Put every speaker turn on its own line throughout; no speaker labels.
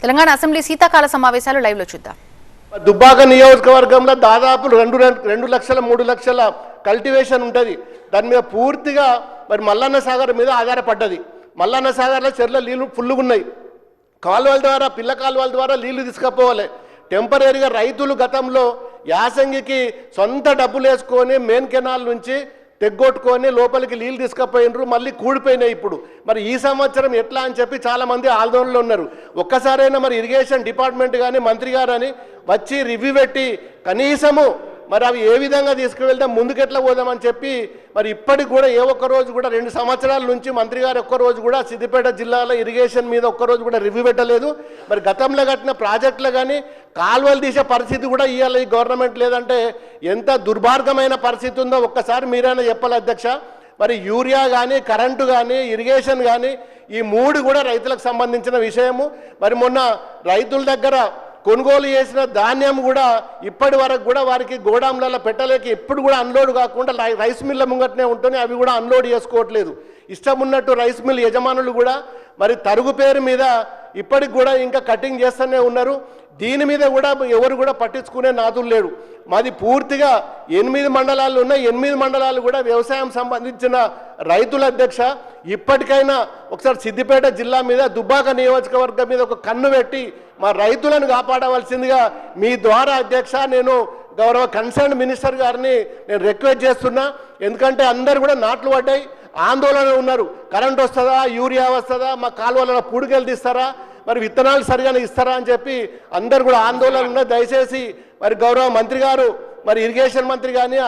Telangana assembly శీతాకాల సమావేశాలు live లో చూద్దాం.
దుబ్బాక నియోజకవర్గంలో దాదాపు 2 లక్షల 3 లక్షల కల్టివేషన్ ఉంటుంది. దాని మీద పూర్తిగా మరి మల్లన్న సాగర్ మీద ఆధారపడ్డది. మల్లన్న సాగర్లో చెర్ల నీళ్లు ఫుల్లుగా ఉన్నాయి. కాలువల ద్వారా పిల్ల కాలువల ద్వారా నీళ్లు తీసుకుపోవాలి. టెంపరీగా రైతులు గతంలో యాసంగికి సొంత డబ్బులు వేసుకొని మెయిన్ కెనాల్ నుంచి తెగ్గొట్టుకొని లోపలికి నీళ్ళు తీసుకుపోయినరు, మళ్ళీ కూడిపోయినాయి. ఇప్పుడు మరి ఈ సంవత్సరం ఎట్లా అని చెప్పి చాలామంది ఆందోళనలో ఉన్నారు. ఒక్కసారైనా మరి ఇరిగేషన్ డిపార్ట్మెంట్ కానీ మంత్రి గారు అని వచ్చి రివ్యూ పెట్టి కనీసము మరి అవి ఏ విధంగా తీసుకువెళ్తాం, ముందుకెట్లా పోదామని చెప్పి మరి ఇప్పటికి కూడా ఏ ఒక్క రోజు కూడా 2 సంవత్సరాల నుంచి మంత్రి గారు ఒక్కరోజు కూడా సిద్దిపేట జిల్లాలో ఇరిగేషన్ మీద ఒక్కరోజు కూడా రివ్యూ పెట్టలేదు. మరి గతంలో కట్టిన ప్రాజెక్టులు కానీ కాలువలు తీసే పరిస్థితి కూడా ఇవాళ ఈ గవర్నమెంట్ లేదంటే ఎంత దుర్మార్గమైన పరిస్థితి ఉందో ఒక్కసారి మీరైనా చెప్పాలి అధ్యక్ష. మరి యూరియా కానీ కరెంటు కానీ ఇరిగేషన్ కానీ ఈ 3 కూడా రైతులకు సంబంధించిన విషయము. మరి మొన్న రైతుల దగ్గర కొనుగోలు చేసిన ధాన్యం కూడా ఇప్పటి వరకు కూడా వారికి గోడాంలలో పెట్టలేక ఎప్పుడు కూడా అన్లోడ్ కాకుండా రైస్ మిల్ల ముంగటనే ఉంటుంది, అవి కూడా అన్లోడ్ చేసుకోవట్లేదు. ఇష్టం ఉన్నట్టు రైస్ మిల్ యజమానులు కూడా మరి తరుగు పేరు మీద ఇప్పటికి కూడా ఇంకా కటింగ్ చేస్తూనే ఉన్నారు. దీని మీద కూడా ఎవరు కూడా పట్టించుకునే నాదులు లేడు. మాది పూర్తిగా 8 మండలాలు ఉన్నాయి. 8 మండలాలు కూడా వ్యవసాయం సంబంధించిన రైతుల అధ్యక్ష. ఇప్పటికైనా ఒకసారి సిద్దిపేట జిల్లా మీద దుబ్బాక నియోజకవర్గం మీద ఒక కన్ను పెట్టి మా రైతులను కాపాడవలసిందిగా మీ ద్వారా అధ్యక్ష నేను గౌరవ కన్సర్న్ మినిస్టర్ గారిని నేను రిక్వెస్ట్ చేస్తున్నా. ఎందుకంటే అందరు కూడా నాట్లు పడ్డాయి, ఆందోళన ఉన్నారు. కరెంట్ వస్తుందా, యూరియా వస్తుందా, మా కాలువలలో పూడికెళ్ళి తీస్తారా, మరి విత్తనాలు సరిగానే ఇస్తారా అని చెప్పి అందరు కూడా ఆందోళన ఉన్నాయి. దయచేసి మరి గౌరవ మంత్రి గారు మరి ఇరిగేషన్ మంత్రి కానీ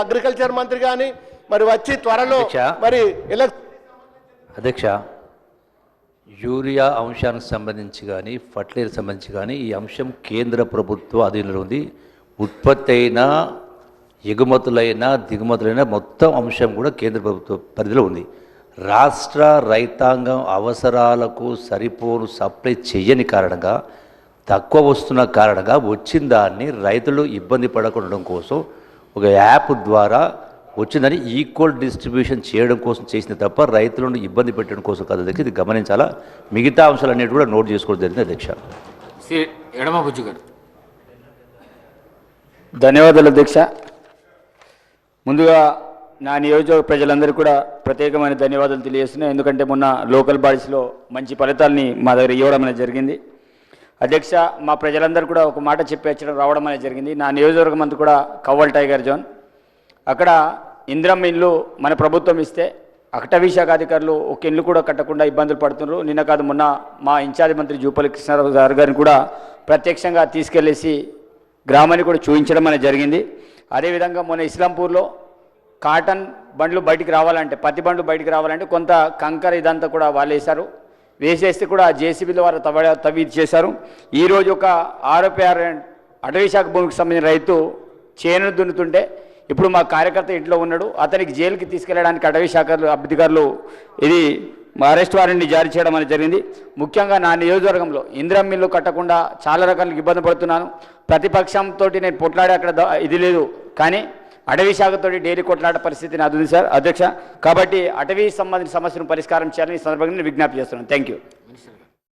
అగ్రికల్చర్ మంత్రి కానీ మరి వచ్చి త్వరలో మరి
అధ్యక్ష యూరియా అంశానికి సంబంధించి కానీ ఫర్టిలైజర్ సంబంధించి కానీ ఈ అంశం కేంద్ర ప్రభుత్వ అధీనంలో ఉంది. ఉత్పత్తి అయినా ఎగుమతులైనా దిగుమతులైనా మొత్తం అంశం కూడా కేంద్ర ప్రభుత్వ పరిధిలో ఉంది. రాష్ట్ర రైతాంగం అవసరాలకు సరిపోను సప్లై చేయని కారణంగా తక్కువ వస్తున్న కారణంగా వచ్చిన దాన్ని రైతులు ఇబ్బంది పడకుండడం కోసం ఒక యాప్ ద్వారా వచ్చిందని ఈక్వల్ డిస్ట్రిబ్యూషన్ చేయడం కోసం చేసిన తప్ప రైతులను ఇబ్బంది పెట్టడం కోసం కాదు అధ్యక్ష. ఇది గమనించాలా. మిగతా అంశాలన్నిటి కూడా నోట్ చేసుకోవడం జరిగింది అధ్యక్ష.
ఎడమబుజ్జు గారు.
ధన్యవాదాలు అధ్యక్ష. ముందుగా నా నియోజకవర్గ ప్రజలందరూ కూడా ప్రత్యేకమైన ధన్యవాదాలు తెలియజేస్తున్నాయి. ఎందుకంటే మొన్న లోకల్ బాడీస్లో మంచి ఫలితాలని మా దగ్గర ఇవ్వడం అనేది జరిగింది అధ్యక్ష. మా ప్రజలందరూ కూడా ఒక మాట చెప్పి రావడం అనేది జరిగింది. నా నియోజకవర్గం అంతా కూడా కవ్వల్ టైగర్ జోన్. అక్కడ ఇందిరమ్మ ఇల్లు మన ప్రభుత్వం ఇస్తే అటవీ శాఖ అధికారులు ఒక ఇల్లు కూడా కట్టకుండా ఇబ్బందులు పడుతున్నారు. నిన్న కాదు మొన్న మా ఇన్ఛార్జ్ మంత్రి జూపల్లి కృష్ణారావు గారిని కూడా ప్రత్యక్షంగా తీసుకెళ్లేసి గ్రామాన్ని కూడా చూపించడం అనేది జరిగింది. అదేవిధంగా మొన్న ఇస్లాంపూర్లో కాటన్ బండ్లు బయటికి రావాలంటే పత్తి బండ్లు బయటికి రావాలంటే కొంత కంకర ఇదంతా కూడా వాళ్ళు వేశారు. వేసేస్తే కూడా జేసీబీల వారు తవ్వి చేశారు. ఈరోజు ఒక 6 అటవీ శాఖ భూమికి సంబంధించిన రైతు చేను దున్నుతుంటే ఇప్పుడు మా కార్యకర్త ఇంట్లో ఉన్నాడు, అతనికి జైలుకి తీసుకెళ్లడానికి అటవీ శాఖ అధికారులు ఇది అరెస్ట్ వారెంట్ని జారీ చేయడం అనేది జరిగింది. ముఖ్యంగా నా నియోజకవర్గంలో ఇందిరమ్మ ఇల్లు కట్టకుండా చాలా రకాల ఇబ్బంది పడుతున్నాను. ప్రతిపక్షంతో నేను పొట్లాడే అక్కడ ఇది లేదు, కానీ అటవీ శాఖతో డైలీ కొట్లాడే పరిస్థితి నాది ఉంది సార్ అధ్యక్ష. కాబట్టి అటవీ సంబంధించిన సమస్యను పరిష్కారం చేయాలని ఈ సందర్భంగా నేను విజ్ఞప్తి చేస్తున్నాను. Thank you.